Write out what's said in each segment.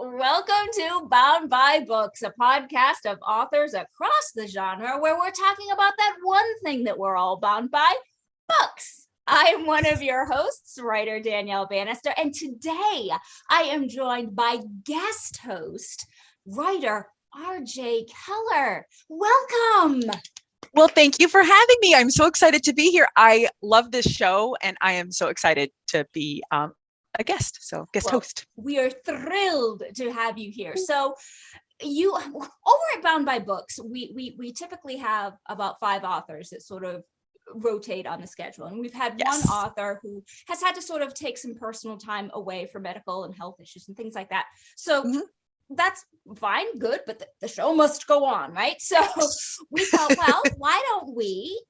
Welcome to Bound by Books, a podcast of authors across the genre where we're talking about that one thing that we're all bound by, books. I'm one of your hosts, writer Danielle Bannister, and today I am joined by guest host, writer RJ Keller. Welcome. Well, thank you for having me. I'm so excited to be here. I love this show, and I am so excited to be a guest host. We are thrilled to have you here. So you over at Bound by Books, we typically have about 5 authors that sort of rotate on the schedule, and we've had one author who has had to sort of take some personal time away for medical and health issues and things like that. So that's fine, good, but the show must go on, right? So we thought, well, why don't we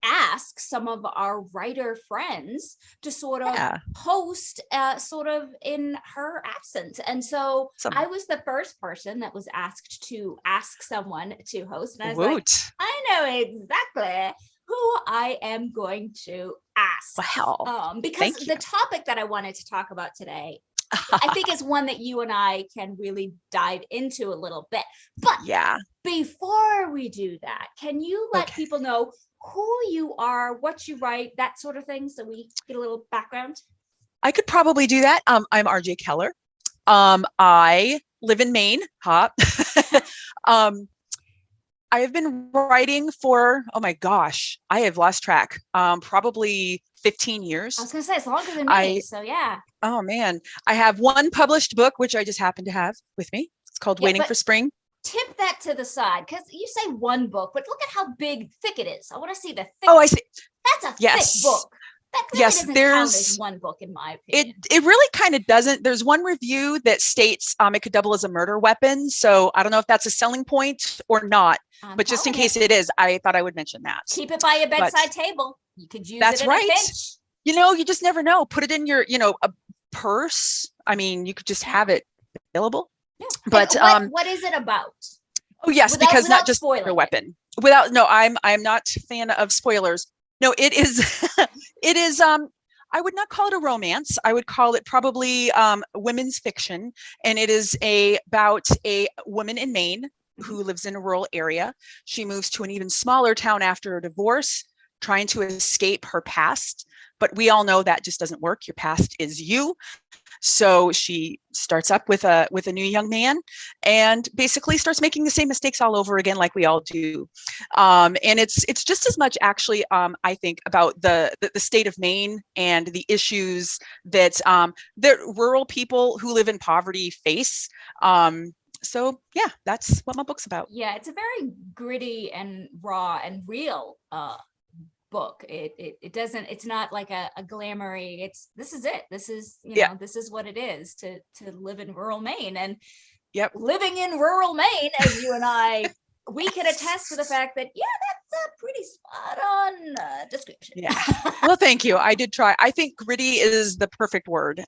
ask some of our writer friends to sort of host sort of in her absence. And so I was the first person that was asked to ask someone to host. And I was like, I know exactly who I am going to ask. Wow. Because the topic that I wanted to talk about today, I think is one that you and I can really dive into a little bit. But before we do that, can you let people know who you are, what you write, that sort of thing, so we get a little background? I could probably do that. I'm RJ Keller. I live in Maine. I have been writing for, oh my gosh, I have lost track. Probably 15 years. I was going to say, it's longer than me, so yeah. Oh man. I have one published book, which I just happen to have with me. It's called Waiting for Spring. Tip that to the side, because you say one book, but look at how thick it is. I want to see the thick. Oh, I see. That's a thick book. That clearly doesn't count as one book, in my opinion. It really kind of doesn't. There's one review that states it could double as a murder weapon. So I don't know if that's a selling point or not. But just in case it is, I thought I would mention that. Keep it by your bedside table. You could use it in a pinch. You know, you just never know. Put it in your, a purse. I mean, you could just have it available. Yeah. But what is it about? Oh yes, because not just a weapon. I'm not a fan of spoilers. No, it is it is I would not call it a romance. I would call it probably women's fiction, and it is about a woman in Maine who lives in a rural area. She moves to an even smaller town after a divorce, trying to escape her past, but we all know that just doesn't work. Your past is you. So she starts up with a new young man and basically starts making the same mistakes all over again, like we all do. And it's just as much actually, I think, about the state of Maine and the issues that rural people who live in poverty face. So yeah, that's what my book's about. Yeah, it's a very gritty and raw and real book. It's not like a glamoury, this is what it is to live in rural Maine. And living in rural Maine, as you and I, we can attest to the fact that that's a pretty spot on description. Well, thank you. I did try. I think gritty is the perfect word.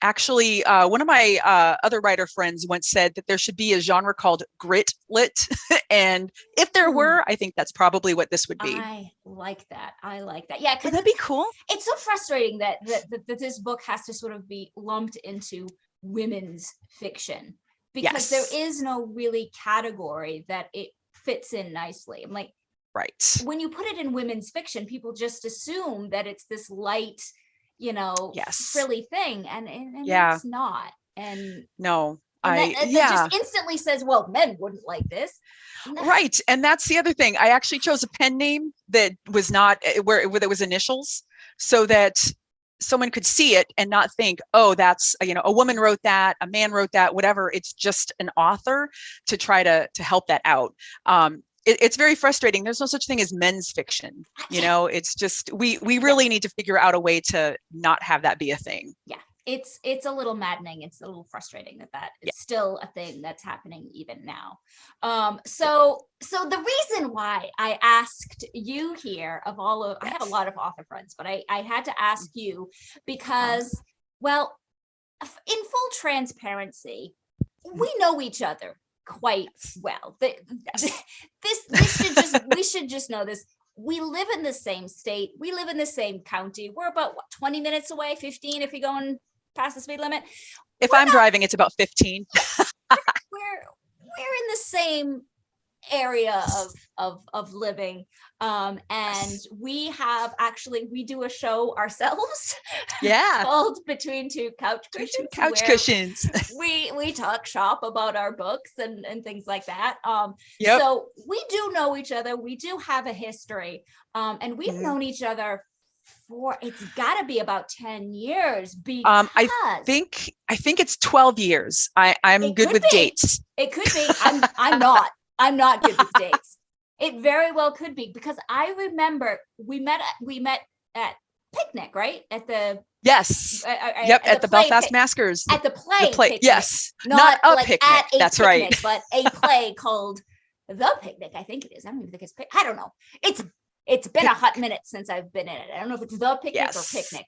Actually, one of my other writer friends once said that there should be a genre called grit lit. And if there were, I think that's probably what this would be. I like that. Yeah. Would that be cool? It's so frustrating that this book has to sort of be lumped into women's fiction, because there is no really category that it fits in nicely. I'm like, when you put it in women's fiction, people just assume that it's this light, frilly thing, and it's not. And that just instantly says, well, men wouldn't like this. Right. And that's the other thing. I actually chose a pen name that was not where there was initials, so that someone could see it and not think, oh, that's, a woman wrote that, a man wrote that, whatever. It's just an author to try to help that out. It's very frustrating. There's no such thing as men's fiction. It's just, we really need to figure out a way to not have that be a thing. Yeah. It's a little maddening. It's a little frustrating that is still a thing that's happening even now. So the reason why I asked you here I have a lot of author friends, but I had to ask you because, well, in full transparency, we know each other quite well. We should just know this. We live in the same state. We live in the same county. We're about 20 minutes away, 15 if you're going past the speed limit. If I'm driving, it's about 15. We're in the same area of living, and we do a show ourselves called Between Two Couch Cushions. We talk shop about our books and things like that. So we do know each other, we do have a history, and we've known each other for, it's got to be about 10 years, because I think it's 12 years. I'm good with dates. It could be. I'm not good with dates. It very well could be, because I remember we met at picnic, right? At the at the Belfast Maskers. At the play picnic. Yes. Not a like picnic. At a That's picnic, right. But a play called The Picnic. I think it is. I don't even think it's I don't know. It's been a hot minute since I've been in it. I don't know if it's The Picnic or Picnic.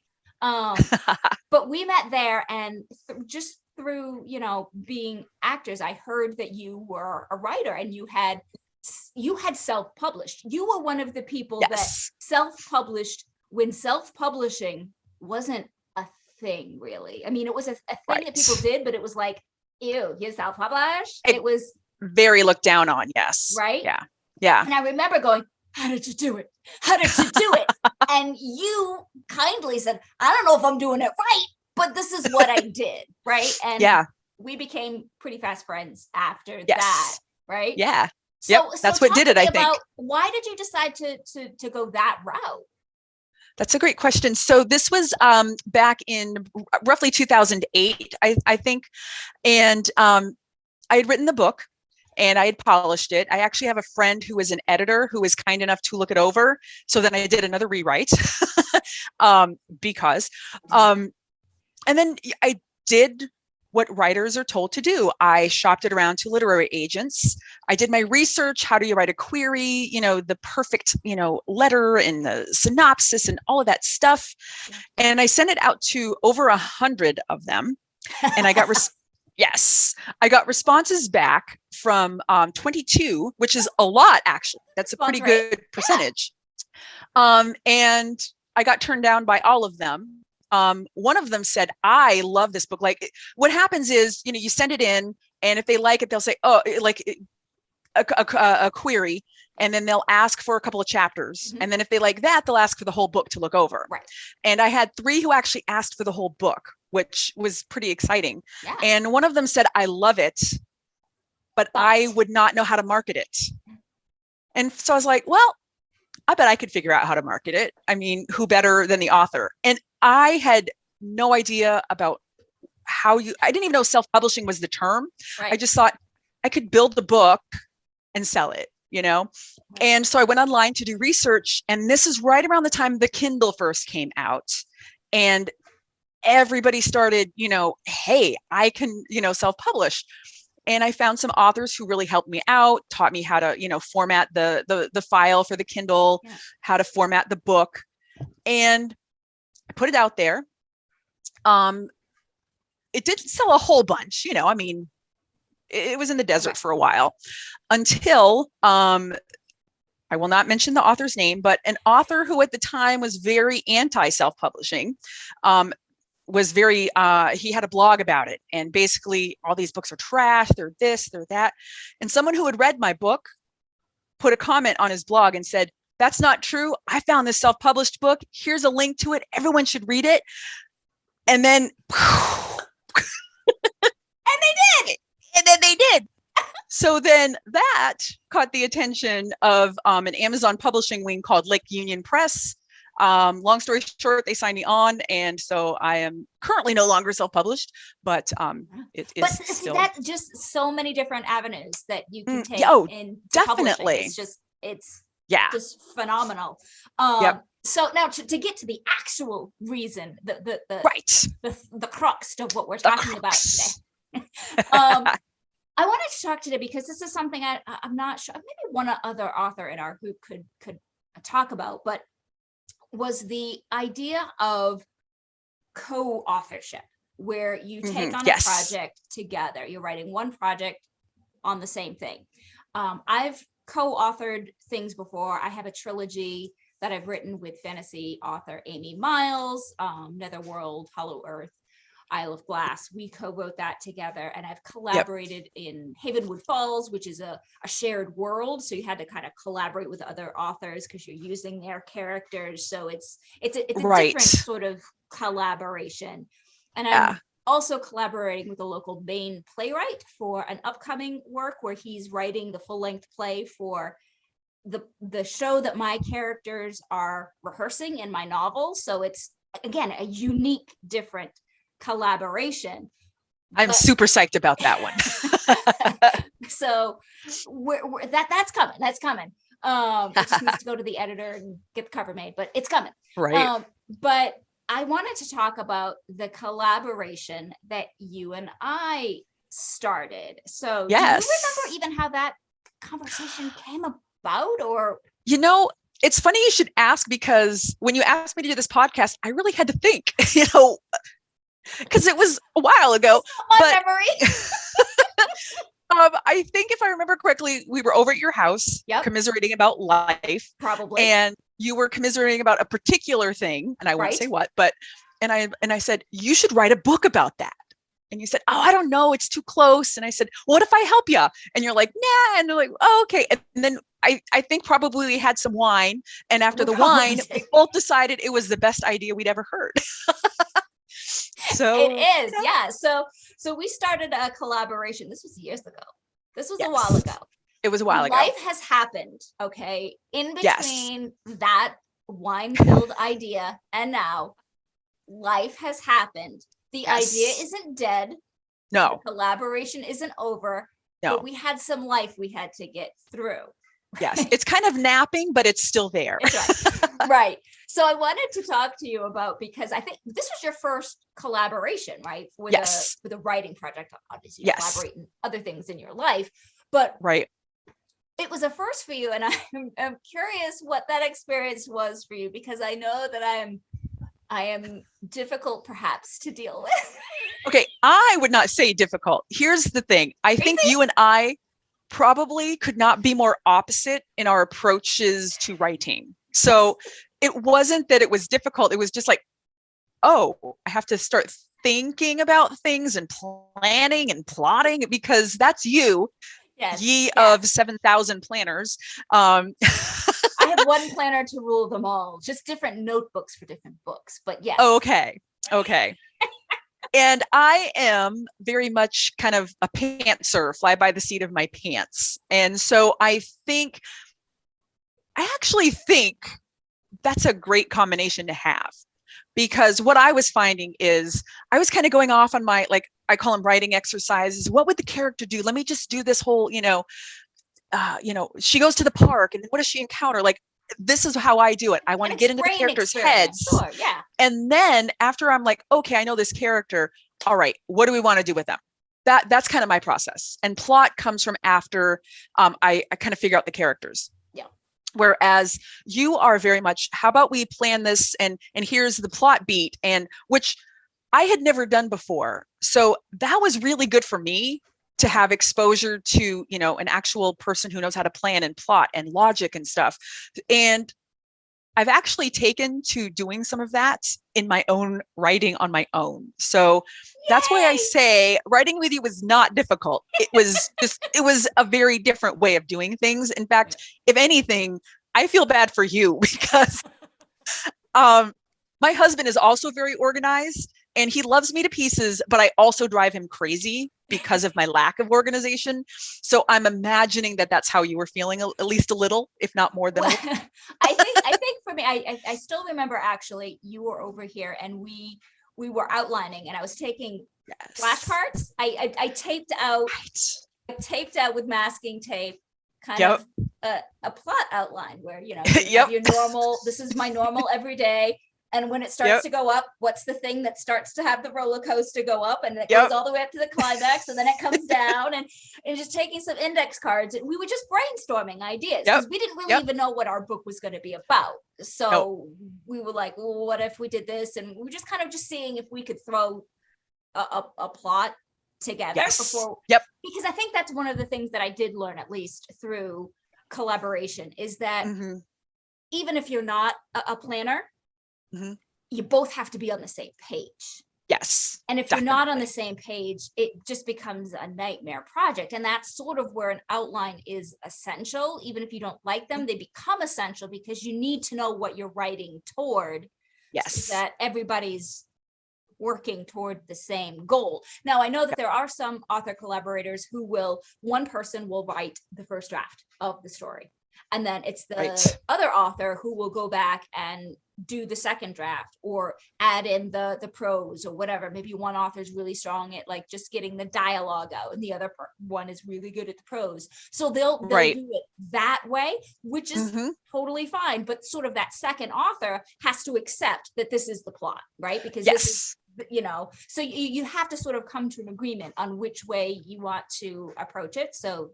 But we met there, and just through, being actors, I heard that you were a writer, and you had self-published. You were one of the people that self-published when self-publishing wasn't a thing, really. I mean, it was a thing that people did, but it was like, ew, you self-published? It was very looked down on. Yes. Right? Yeah. And I remember going, how did you do it? How did you do it? And you kindly said, I don't know if I'm doing it right, but this is what I did. Right. And we became pretty fast friends after that. Right. Yeah. So that's what did it, I think. Why did you decide to go that route? That's a great question. So this was back in roughly 2008, I think. And I had written the book, and I had polished it. I actually have a friend who is an editor who was kind enough to look it over. So then I did another rewrite because, and then I did what writers are told to do. I shopped it around to literary agents. I did my research. How do you write a query? The perfect, letter and the synopsis and all of that stuff. And I sent it out to over 100 of them. And I got I got responses back from 22, which is a lot, actually. That's a pretty good percentage. And I got turned down by all of them. One of them said, I love this book. Like, what happens is, you send it in, and if they like it, they'll say, oh, like a query, and then they'll ask for a couple of chapters. And then if they like that, they'll ask for the whole book to look over. Right. And I had 3 who actually asked for the whole book, which was pretty exciting. Yeah. And one of them said, I love it, but I would not know how to market it. And so I was like, well, I bet I could figure out how to market it. I mean, who better than the author? And I had no idea about I didn't even know self-publishing was the term. Right. I just thought I could build the book and sell it, Right. And so I went online to do research, and this is right around the time the Kindle first came out. And everybody started, hey, I can, self-publish. And I found some authors who really helped me out, taught me how to, format the file for the Kindle, how to format the book, and I put it out there. It didn't sell a whole bunch, I mean, it was in the desert for a while until, I will not mention the author's name, but an author who at the time was very anti-self-publishing, was very, he had a blog about it, and basically all these books are trash, they're this, they're that. And someone who had read my book put a comment on his blog and said, that's not true. I found this self-published book. Here's a link to it. Everyone should read it. And then, and then they did. So then that caught the attention of an Amazon publishing wing called Lake Union Press. Long story short, they signed me on, and so I am currently no longer self-published, but it is still. That's just so many different avenues that you can take. In definitely. It's just phenomenal. So now to get to the actual reason, the crux of what we're talking about today. I wanted to talk today because this is something I'm not sure, maybe one other author in our group could talk about, but was the idea of co-authorship, where you take on a project together. You're writing one project on the same thing. I've co-authored things before. I have a trilogy that I've written with fantasy author Amy Miles, Netherworld, Hollow Earth. Isle of Glass. We co-wrote that together, and I've collaborated in Havenwood Falls, which is a shared world. So you had to kind of collaborate with other authors because you're using their characters. So it's a different sort of collaboration. And I'm also collaborating with a local Maine playwright for an upcoming work where he's writing the full-length play for the show that my characters are rehearsing in my novel. So it's, again, a unique, different collaboration. I'm super psyched about that one. So that's coming. It just needs to go to the editor and get the cover made, but it's coming. Right. But I wanted to talk about the collaboration that you and I started. So do you remember even how that conversation came about? Or it's funny you should ask, because when you asked me to do this podcast, I really had to think, because it was a while ago. Memory. I think if I remember correctly, we were over at your house commiserating about life. Probably. And you were commiserating about a particular thing, and I won't say what, but and I said, you should write a book about that. And you said, oh, I don't know, it's too close. And I said, what if I help you? And you're like, nah. And they're like, oh, okay. And then I think probably we had some wine. And after the wine, we both decided it was the best idea we'd ever heard. So it is, yeah. So we started a collaboration. This was years ago. This was a while ago. It was a while ago. Life has happened, okay? In between that wine-filled idea and now, life has happened. The idea isn't dead. No. The collaboration isn't over. No. But we had some life we had to get through. Yes. It's kind of napping, but it's still there. That's right. Right. So I wanted to talk to you about, because I think this was your first collaboration, right? With a writing project. Obviously, you collaborate in other things in your life, but it was a first for you. And I'm curious what that experience was for you, because I know that I am difficult perhaps to deal with. Okay. I would not say difficult. Here's the thing. I think you and I probably could not be more opposite in our approaches to writing. So it wasn't that it was difficult. It was just like, oh, I have to start thinking about things and planning and plotting, because that's you. Ye of 7,000 planners. I have one planner to rule them all, just different notebooks for different books, but yes. Okay. And I am very much kind of a pantser, fly by the seat of my pants. And so I actually think that's a great combination to have, because what I was finding is I was kind of going off on my, like, I call them writing exercises. What would the character do? Let me just do this whole, she goes to the park and what does she encounter? Like, this is how I do it. I want to get into the characters' heads. Sure, yeah. And then after I'm like, okay, I know this character. All right, what do we want to do with them? That's kind of my process. And plot comes from after I kind of figure out the characters. Yeah. Whereas you are very much, how about we plan this and here's the plot beat, and which I had never done before. So that was really good for me to have exposure to, an actual person who knows how to plan and plot and logic and stuff. And I've actually taken to doing some of that in my own writing on my own. So that's why I say writing with you was not difficult. It was it was a very different way of doing things. In fact, if anything, I feel bad for you, because my husband is also very organized and he loves me to pieces, but I also drive him crazy because of my lack of organization. So I'm imagining that that's how you were feeling, at least a little, if not more than. I think for me, I still remember actually you were over here and we were outlining and I was taking flashcards. I taped out with masking tape, kind of a plot outline where, you have your normal, this is my normal everyday. And when it starts to go up, what's the thing that starts to have the roller coaster go up, and it goes all the way up to the climax, and then it comes down, and just taking some index cards. And we were just brainstorming ideas because we didn't really even know what our book was going to be about. So we were like, well, what if we did this? And we were just kind of just seeing if we could throw a plot together before. Because I think that's one of the things that I did learn, at least through collaboration, is that even if you're not a planner, you both have to be on the same page. Yes. And if definitely. you're not on the same page, it just becomes a nightmare project. And that's sort of where an outline is essential. Even if you don't like them, they become essential because you need to know what you're writing toward. Yes. So that everybody's working toward the same goal. Now, I know that there are some author collaborators who one person will write the first draft of the story. And then it's the other author who will go back and do the second draft or add in the prose or whatever. Maybe one author is really strong at like just getting the dialogue out and the other one is really good at the prose. So they'll do it that way, which is totally fine. But sort of that second author has to accept that this is the plot, right? Because this is, so you have to sort of come to an agreement on which way you want to approach it. So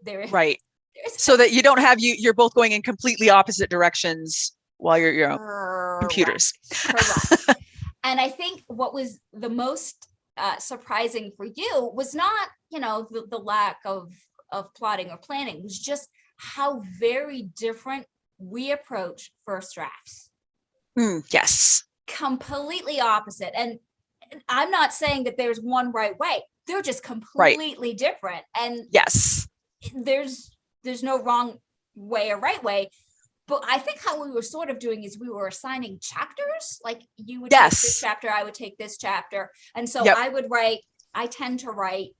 so that you don't have you're both going in completely opposite directions while you're computers. Correct. And I think what was the most surprising for you was not, the lack of plotting or planning. It was just how very different we approach first drafts. Yes. Completely opposite. And I'm not saying that there's one right way. They're just completely different. And yes, there's no wrong way or right way. But I think how we were sort of doing is we were assigning chapters. Like you would take this chapter, I would take this chapter. And so I tend to write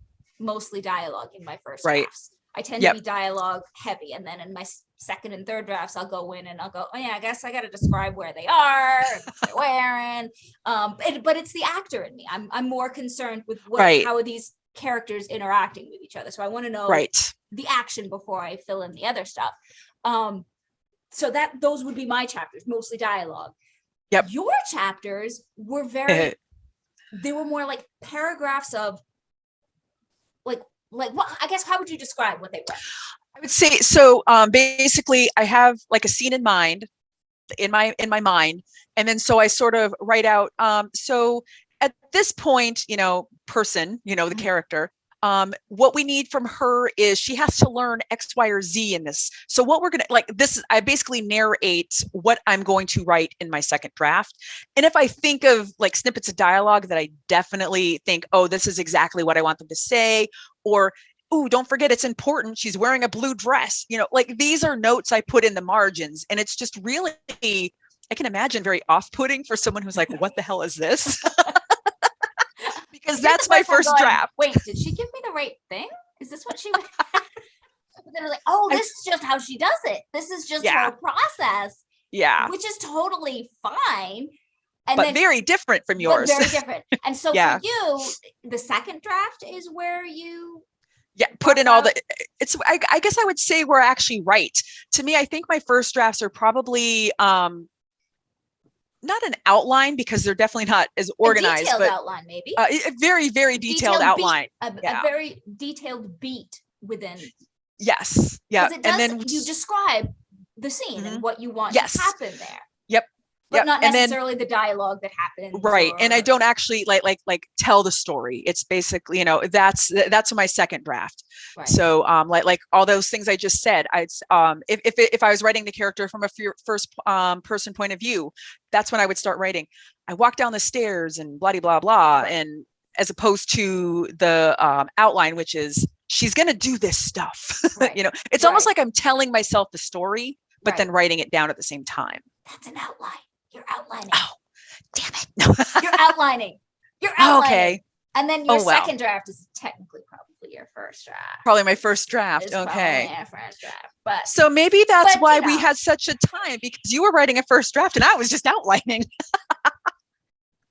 mostly dialogue in my first drafts. I tend to be dialogue heavy. And then in my second and third drafts, I'll go in and I'll go, oh yeah, I guess I got to describe where they are, and what they're wearing. But it's the actor in me. I'm more concerned with how are these characters interacting with each other. So I want to know the action before I fill in the other stuff. So those would be my chapters, mostly dialogue. Your chapters were they were more like paragraphs of like what, I guess, how would you describe what they were? I would say, so basically I have like a scene in mind, in my mind. And then, so I sort of write out, so at this point, person, the character, what we need from her is she has to learn X, Y, or Z in this. So what we're going to I basically narrate what I'm going to write in my second draft. And if I think of like snippets of dialogue that I definitely think, oh, this is exactly what I want them to say, or, oh, don't forget, it's important, she's wearing a blue dress, like these are notes I put in the margins. And it's just really, I can imagine, very off-putting for someone who's like, what the hell is this? Because that's my first draft. Wait, did she give me the right thing? Is this what she? But then like, oh, this is just how she does it. This is just her process. Yeah, which is totally fine. But very different from yours. Very different. And so for you, the second draft is where you put in all the, I guess I would say we're actually right. To me, I think my first drafts are probably not an outline, because they're definitely not as organized, but outline, maybe a very, very detailed outline. A very detailed beat within. Yes. Yeah. And then you describe the scene and what you want to happen there. But not necessarily the dialogue that happens. Right. And I don't actually like tell the story. It's basically, that's my second draft. Right. So like all those things I just said, if I was writing the character from a first person point of view, that's when I would start writing. I walk down the stairs and blah, blah, blah. Right. And as opposed to the outline, which is she's going to do this stuff. Right. It's almost like I'm telling myself the story, but then writing it down at the same time. That's an outline. You're outlining. Oh, damn it. You're outlining. Okay. And then your second draft is technically probably your first draft. Probably my first draft. Okay. Probably your first draft. But so maybe that's why we had such a time, because you were writing a first draft and I was just outlining.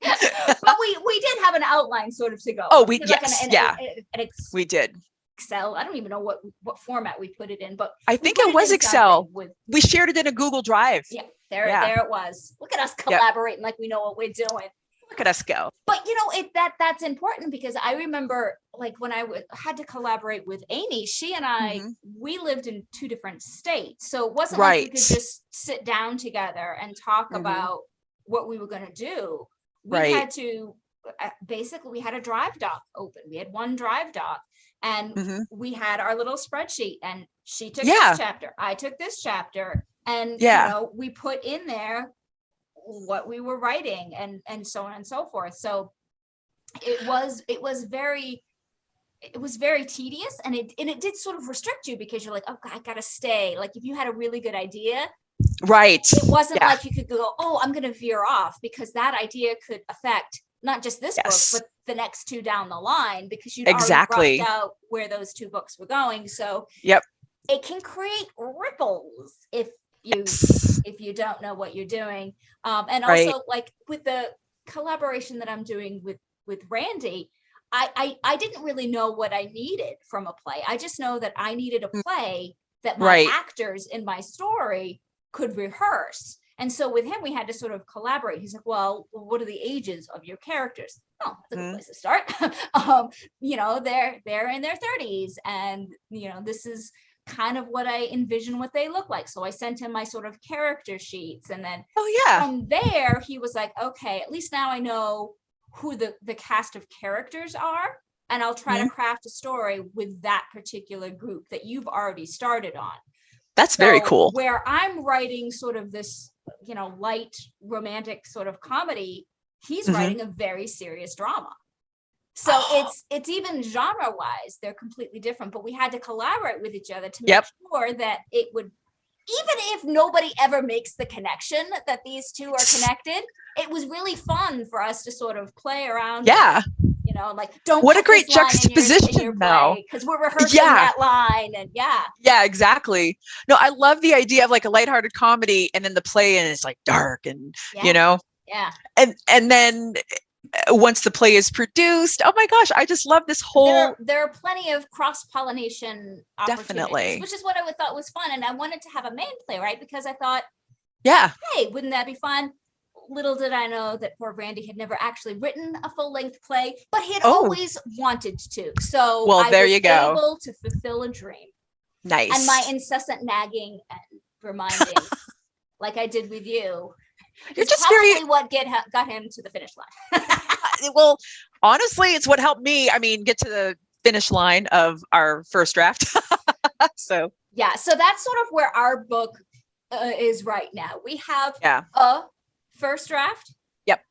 But we did have an outline sort of to go. Oh, we did. Excel. I don't even know what format we put it in, but I think it was Excel. We shared it in a Google Drive. Yeah, there it was. Look at us collaborating like we know what we're doing. Look at us go. But that's important, because I remember like when I had to collaborate with Amy, she and I, we lived in two different states. So it wasn't like we could just sit down together and talk about what we were going to do. We had to, basically we had a Drive doc open. We had one Drive doc. And we had our little spreadsheet, and she took this chapter, I took this chapter, and we put in there what we were writing and so on and so forth. So it was very tedious, and it did sort of restrict you, because you're like, oh, I gotta stay. Like if you had a really good idea, right, it wasn't like you could go, oh, I'm gonna veer off, because that idea could affect not just this book, but the next two down the line, because you'd already roughed out where those two books were going. So it can create ripples if you don't know what you're doing. And also, like with the collaboration that I'm doing with Randy, I didn't really know what I needed from a play. I just know that I needed a play that my actors in my story could rehearse. And so with him, we had to sort of collaborate. He's like, well, what are the ages of your characters? Oh, that's a good place to start. You know, they're in their 30s, and you know, this is kind of what I envision what they look like. So I sent him my sort of character sheets, and then from there he was like, okay, at least now I know who the cast of characters are, and I'll try to craft a story with that particular group that you've already started on. That's very cool. Where I'm writing sort of this, you know, light romantic sort of comedy, he's writing a very serious drama. So it's even genre wise, they're completely different, but we had to collaborate with each other to make sure that it would, even if nobody ever makes the connection that these two are connected, it was really fun for us to sort of play around. Yeah. You know, like, don't what a great juxtaposition now, because we're rehearsing that line. And yeah, exactly. No, I love the idea of like a lighthearted comedy, and then the play, and it's like dark, and you know, and then once the play is produced, oh my gosh, I just love this whole. There are plenty of cross-pollination opportunities, which is what I thought was fun, and I wanted to have a main playwright because I thought, hey, wouldn't that be fun? Little did I know that poor Randy had never actually written a full-length play, but he had always wanted to. So I was able to fulfill a dream. Nice. And my incessant nagging and reminding, like I did with you, you're just probably what got him to the finish line. Well, honestly, it's what helped me. I mean, get to the finish line of our first draft. So that's sort of where our book is right now. We have a first draft. Yep.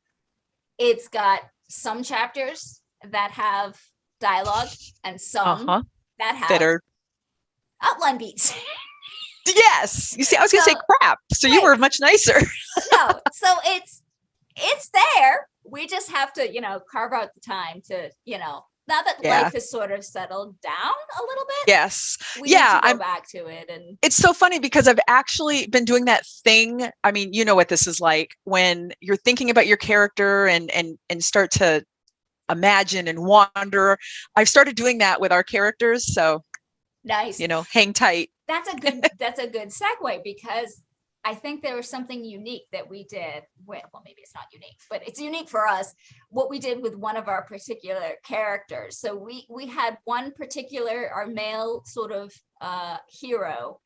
It's got some chapters that have dialogue and some that have outline beats. Yes. You see, I was going to say crap. So you were much nicer. No. So it's there. We just have to, you know, carve out the time to, you know, now that life has sort of settled down a little bit. Yes. We need to go back to it. And it's so funny because I've actually been doing that thing. I mean, you know what this is like when you're thinking about your character and start to imagine and wander. I've started doing that with our characters. So nice. You know, hang tight. That's a good segue, because I think there was something unique that we did with, well, maybe it's not unique, but it's unique for us, what we did with one of our particular characters. So we had one particular, our male sort of hero.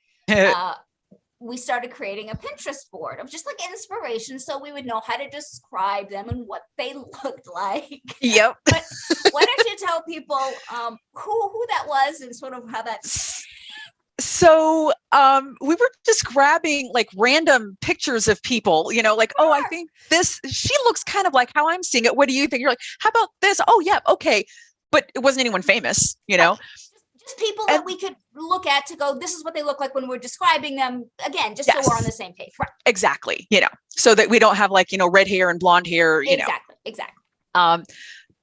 We started creating a Pinterest board of just like inspiration, so we would know how to describe them and what they looked like. Yep. But why don't you tell people who that was and sort of how that... So we were just grabbing like random pictures of people, you know, like, oh, I think she looks kind of like how I'm seeing it. What do you think? You're like, how about this? Oh, yeah. Okay. But it wasn't anyone famous, you know, just people that we could look at to go, this is what they look like when we're describing them. Again, just so we're on the same page. Right. Exactly. You know, so that we don't have like, you know, red hair and blonde hair, you know. Exactly.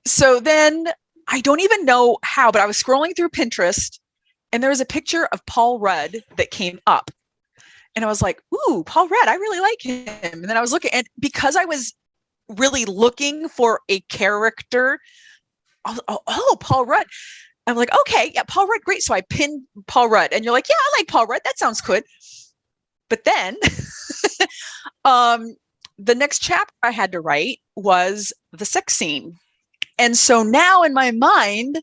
So then I don't even know how, but I was scrolling through Pinterest, and there was a picture of Paul Rudd that came up. And I was like, ooh, Paul Rudd, I really like him. And then I was looking, and because I was really looking for a character, Paul Rudd. I'm like, okay, yeah, Paul Rudd, great. So I pinned Paul Rudd. And you're like, yeah, I like Paul Rudd. That sounds good. But then the next chapter I had to write was the sex scene. And so now in my mind,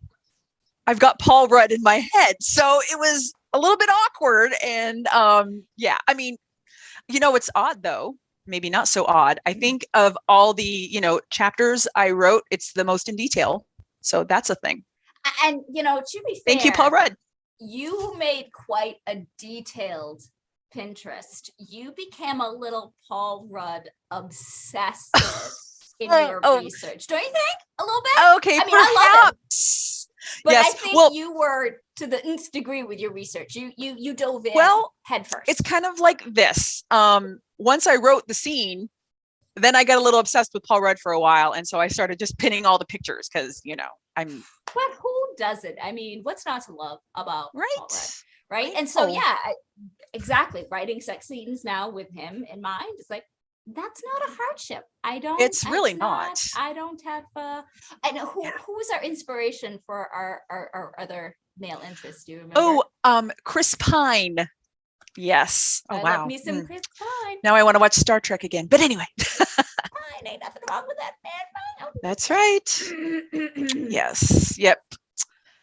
I've got Paul Rudd in my head. So it was a little bit awkward. And I mean, you know, it's odd though, maybe not so odd. I think of all the, you know, chapters I wrote, it's the most in detail. So that's a thing. And, you know, to be fair, thank you, Paul Rudd. You made quite a detailed Pinterest. You became a little Paul Rudd obsessive. in your research, don't you think? A little bit? Okay, I mean, I love it. But yes. I think you were to the nth degree with your research. You dove in head first. It's kind of like this. Once I wrote the scene, then I got a little obsessed with Paul Rudd for a while. And so I started just pinning all the pictures because, But who doesn't? I mean, what's not to love about Paul Rudd? Right. And so, exactly. Writing sex scenes now with him in mind, it's like, that's not a hardship. It's really not. I don't have, I know who was our inspiration for our other male interests. Do you remember? Chris Pine. Yes. I love me some Chris Pine. Now I want to watch Star Trek again. But anyway. Pine, ain't nothing wrong with that man. That's right. Yes. Yep.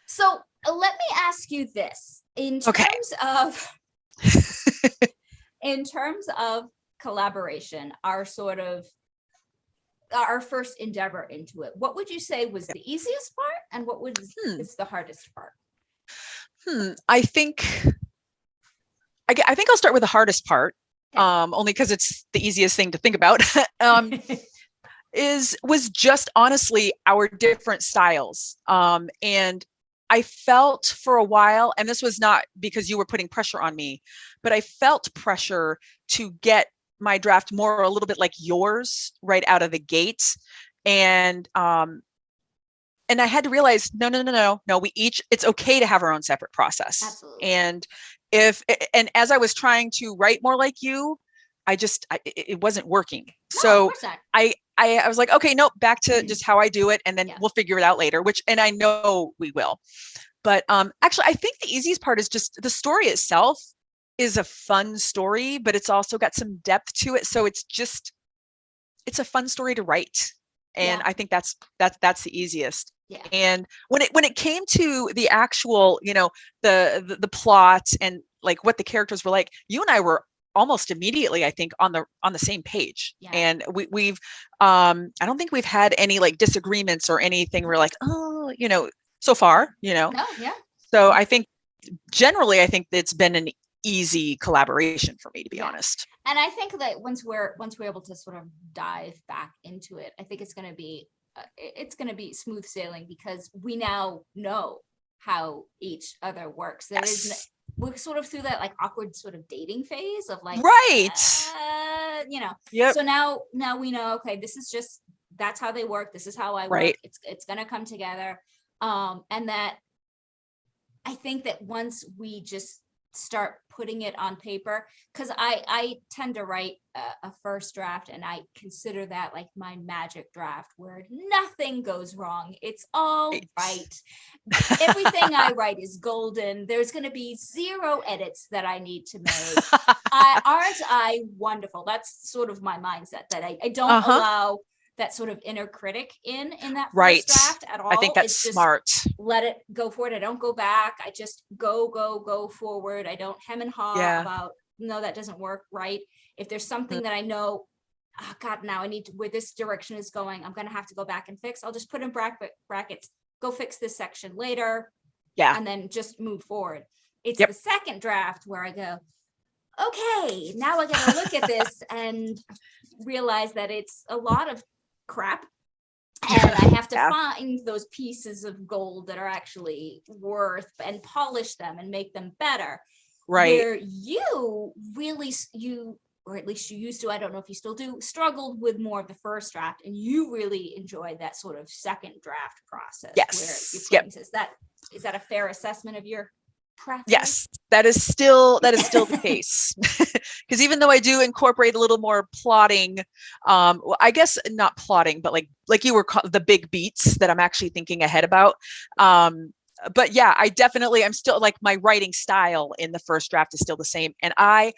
So let me ask you this. In terms of collaboration, our first endeavor into it, what would you say was the easiest part and what was is the hardest part? I think I'll start with the hardest part, only because it's the easiest thing to think about. Was just honestly our different styles. And I felt for a while, and this was not because you were putting pressure on me, but I felt pressure to get my draft more a little bit like yours right out of the gate. And I had to realize, no, it's okay to have our own separate process. Absolutely. And as I was trying to write more like you, it wasn't working. No, so of course not. I was like, okay, nope, back to just how I do it. And then we'll figure it out later, and I know we will. But actually, I think the easiest part is just the story itself is a fun story, but it's also got some depth to it. So it's a fun story to write. And I think that's the easiest. Yeah. And when it came to the actual, the plot and like what the characters were like, you and I were almost immediately, I think, on the same page. Yeah. And we've I don't think we've had any like disagreements or anything. We're like, so far, No, yeah. So I think generally, it's been an easy collaboration for me, to be honest. And I think that once we're able to sort of dive back into it, I think it's going to be smooth sailing because we now know how each other works. We're sort of through that like awkward sort of dating phase of like, Yep. So now we know, okay, that's how they work. This is how I work. It's going to come together. And that I think that once we just start putting it on paper, because I tend to write a first draft and I consider that like my magic draft where nothing goes wrong. It's all right. Everything I write is golden. There's going to be 0 edits that I need to make. Aren't I wonderful? That's sort of my mindset, that I don't allow that sort of inner critic in that first draft at all. I think that's smart. Let it go forward. I don't go back. I just go forward. I don't hem and haw about, no, that doesn't work right. If there's something that I know, oh God, now I need to, where this direction is going, I'm going to have to go back and fix. I'll just put in brackets, go fix this section later. Yeah. And then just move forward. It's the second draft where I go, okay, now I got to look at this and realize that it's a lot of crap, and I have to find those pieces of gold that are actually worth and polish them and make them better. Right. Where you really, or at least you used to, I don't know if you still do, struggled with more of the first draft, and you really enjoyed that sort of second draft process. Yes. Where is that a fair assessment of your practice? Yes, that is still the case. Because even though I do incorporate a little more plotting, I guess not plotting, but like you were the big beats that I'm actually thinking ahead about. But yeah, I'm still like, my writing style in the first draft is still the same. And I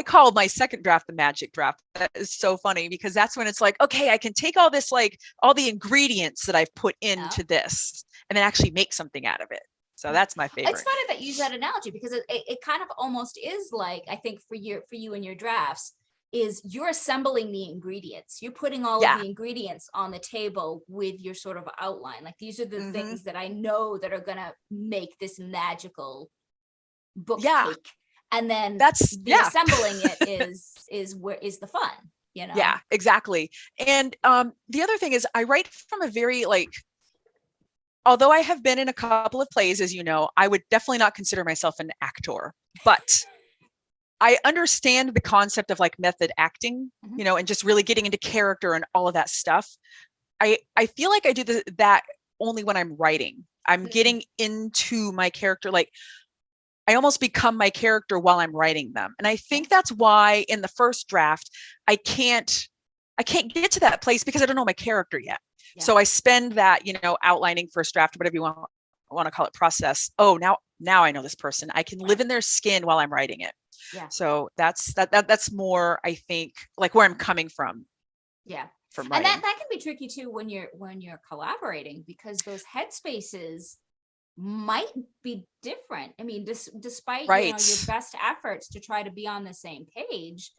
call my second draft the magic draft. That is so funny because that's when it's like, okay, I can take all this, like all the ingredients that I've put into this and then actually make something out of it. So that's my favorite. It's funny that you use that analogy because it kind of almost is like, I think for you and your drafts, is you're assembling the ingredients. You're putting all of the ingredients on the table with your sort of outline. Like, these are the things that I know that are going to make this magical book cake. And then assembling it is the fun. Yeah, exactly. And the other thing is I write from a very although I have been in a couple of plays, as you know, I would definitely not consider myself an actor, but I understand the concept of like method acting, and just really getting into character and all of that stuff. I feel like I do that only when I'm writing. I'm getting into my character, like I almost become my character while I'm writing them. And I think that's why in the first draft, I can't get to that place because I don't know my character yet. Yeah. So I spend that, outlining first draft, whatever you want to call it, process. Oh, now I know this person. I can live in their skin while I'm writing it. Yeah. So that's more, I think, like where I'm coming from. Yeah. And that can be tricky too when you're collaborating, because those headspaces might be different. I mean, despite your best efforts to try to be on the same page,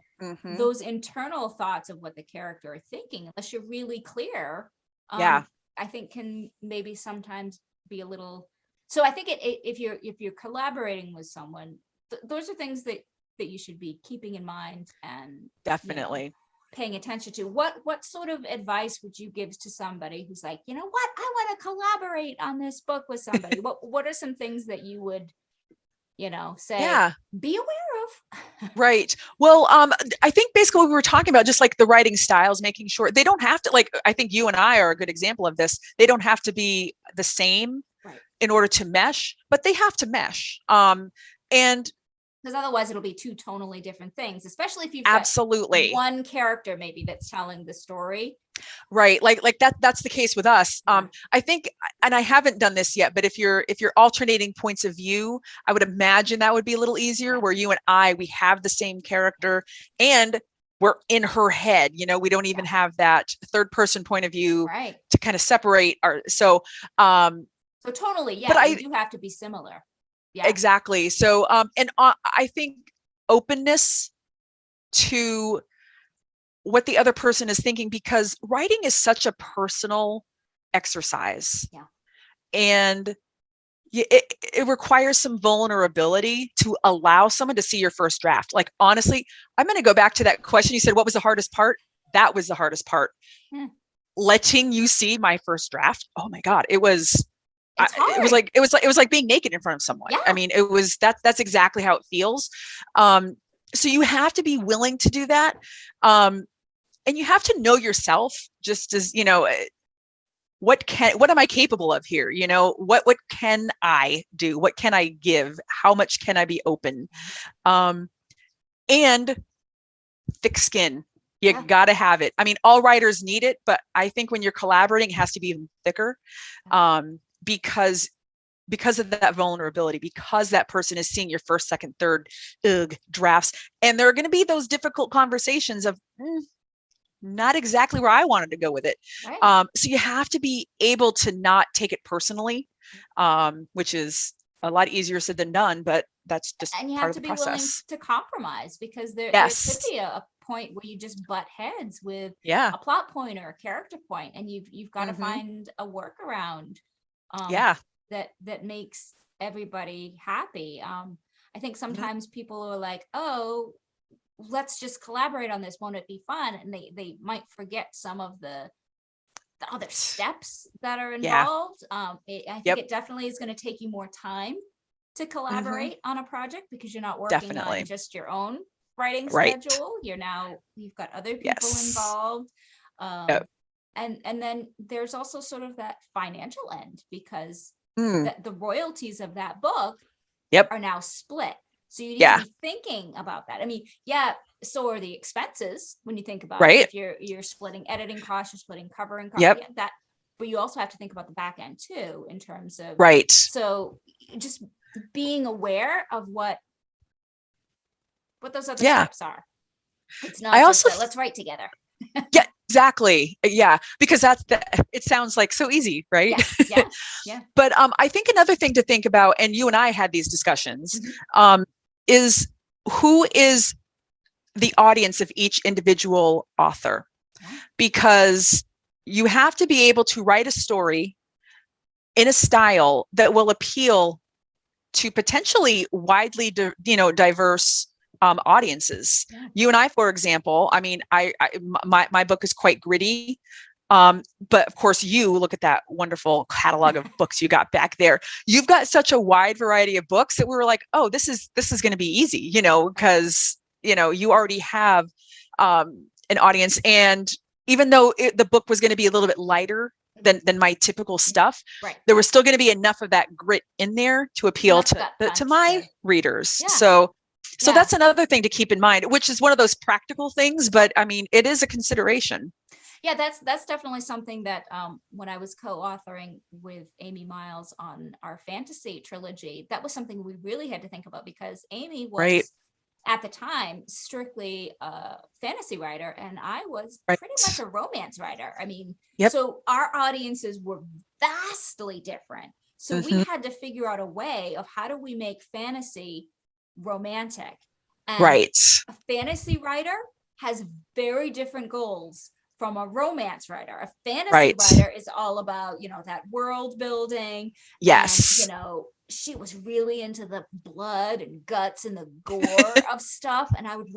those internal thoughts of what the character are thinking, unless you're really clear, I think can maybe sometimes be a little. So I think if you're collaborating with someone, those are things that you should be keeping in mind and definitely paying attention to. What sort of advice would you give to somebody who's like, I want to collaborate on this book with somebody? what are some things that you would, say, be aware of? Right. Well, I think basically what we were talking about, just like the writing styles, making sure they don't have to, I think you and I are a good example of this. They don't have to be the same in order to mesh, but they have to mesh. And because otherwise it'll be two tonally different things, especially if you've absolutely got one character maybe that's telling the story. Right. Like that's the case with us. I think, and I haven't done this yet, but if you're alternating points of view, I would imagine that would be a little easier, where you and we have the same character and we're in her head, we don't even have that third person point of view to kind of separate so totally. But you do have to be similar. Yeah, exactly. So, and I think openness to what the other person is thinking, because writing is such a personal exercise. Yeah. And it requires some vulnerability to allow someone to see your first draft. Like, honestly, I'm going to go back to that question. You said, what was the hardest part? That was the hardest part. Letting you see my first draft. Oh my God. It was like being naked in front of someone. Yeah. I mean, that's exactly how it feels. So you have to be willing to do that. And you have to know yourself, just as, what am I capable of here? What can I do? What can I give? How much can I be open? And thick skin. You gotta have it. I mean, all writers need it, but I think when you're collaborating, it has to be even thicker. Because of that vulnerability, because that person is seeing your first, second, third drafts. And there are going to be those difficult conversations of not exactly where I wanted to go with it. Right. So you have to be able to not take it personally, which is a lot easier said than done, but that's just and you part have of to the be willing process. to compromise, because there could be a point where you just butt heads with a plot point or a character point, and you've got to find a workaround that makes everybody happy. I think sometimes people are like, oh, let's just collaborate on this, won't it be fun? And they might forget some of the other steps that are involved. I think it definitely is going to take you more time to collaborate on a project, because you're not working on just your own writing schedule. You've got other people involved. And then there's also sort of that financial end, because the royalties of that book are now split. So you need to be thinking about that. I mean, so are the expenses when you think about it. If you're splitting editing costs, you're splitting covering costs, that, but you also have to think about the back end too, in terms of so just being aware of what those other steps are. It's not let's write together. Yeah, exactly. Yeah, because it sounds like so easy, right? Yeah. But I think another thing to think about, and you and I had these discussions, is who is the audience of each individual author, because you have to be able to write a story in a style that will appeal to potentially widely, diverse audiences. Yeah. You and I, for example, I mean, my book is quite gritty. But of course, you look at that wonderful catalog of books you got back there. You've got such a wide variety of books that we were like, oh, this is going to be easy, you know, because, you know, you already have an audience. And even though the book was going to be a little bit lighter than my typical stuff, right, there was still going to be enough of that grit in there to appeal to my readers. Yeah. So that's another thing to keep in mind, which is one of those practical things, but I mean, it is a consideration. Yeah, that's definitely something that when I was co-authoring with Amy Miles on our fantasy trilogy, that was something we really had to think about, because Amy was at the time strictly a fantasy writer and I was pretty much a romance writer. I mean, so our audiences were vastly different. So we had to figure out a way of how do we make fantasy romantic. And a fantasy writer has very different goals from a romance writer. A fantasy writer is all about, you know, that world building. Yes. And, you know, she was really into the blood and guts and the gore of stuff. And I would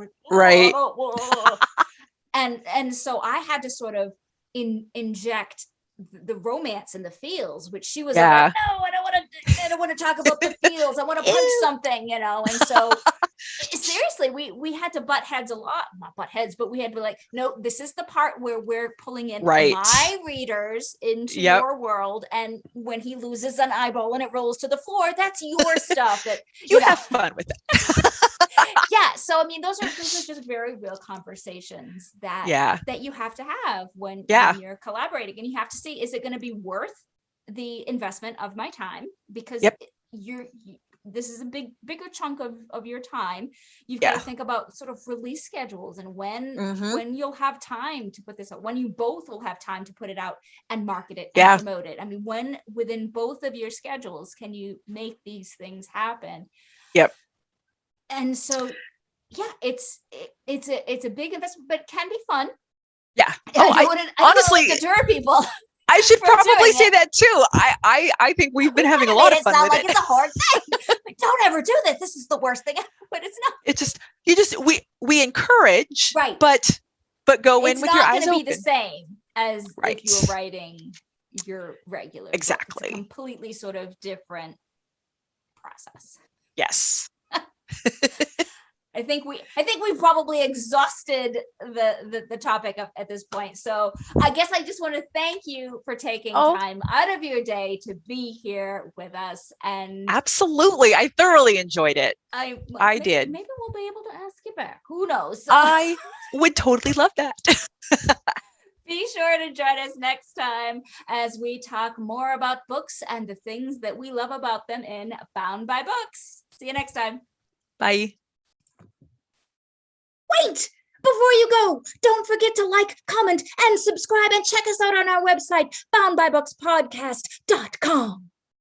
and so I had to sort of inject the romance and the feels, which she was like, no, I don't want to talk about the feels. I want to punch something, you know? And so seriously, we had to butt heads a lot, not butt heads, but we had to be like, no, this is the part where we're pulling in my readers into your world. And when he loses an eyeball and it rolls to the floor, that's your stuff that you have fun with it. Yeah. So, I mean, those are just very real conversations that you have to have when you're collaborating, and you have to see, is it going to be worth the investment of my time? Because this is a bigger chunk of your time. You've got to think about sort of release schedules and when you'll have time to put this out, when you both will have time to put it out and market it and promote it. I mean, when within both of your schedules can you make these things happen? And so, it's a big investment, but it can be fun. Yeah. I honestly deter people. I should probably say that too. I think we've been having a lot of fun with it. It's a hard thing. Like, don't ever do this. This is the worst thing, but it's not. It's just we encourage, but go in with your eyes open. It's not going to be the same as if you were writing your regular. Exactly. It's a completely sort of different process. Yes. I think we've probably exhausted the topic at this point. So I guess I just want to thank you for taking time out of your day to be here with us. And absolutely, I thoroughly enjoyed it. I did. Maybe we'll be able to ask you back. Who knows? I would totally love that. Be sure to join us next time as we talk more about books and the things that we love about them in Bound by Books. See you next time. Bye. Wait! Before you go, don't forget to like, comment, and subscribe, and check us out on our website, boundbybookspodcast.com.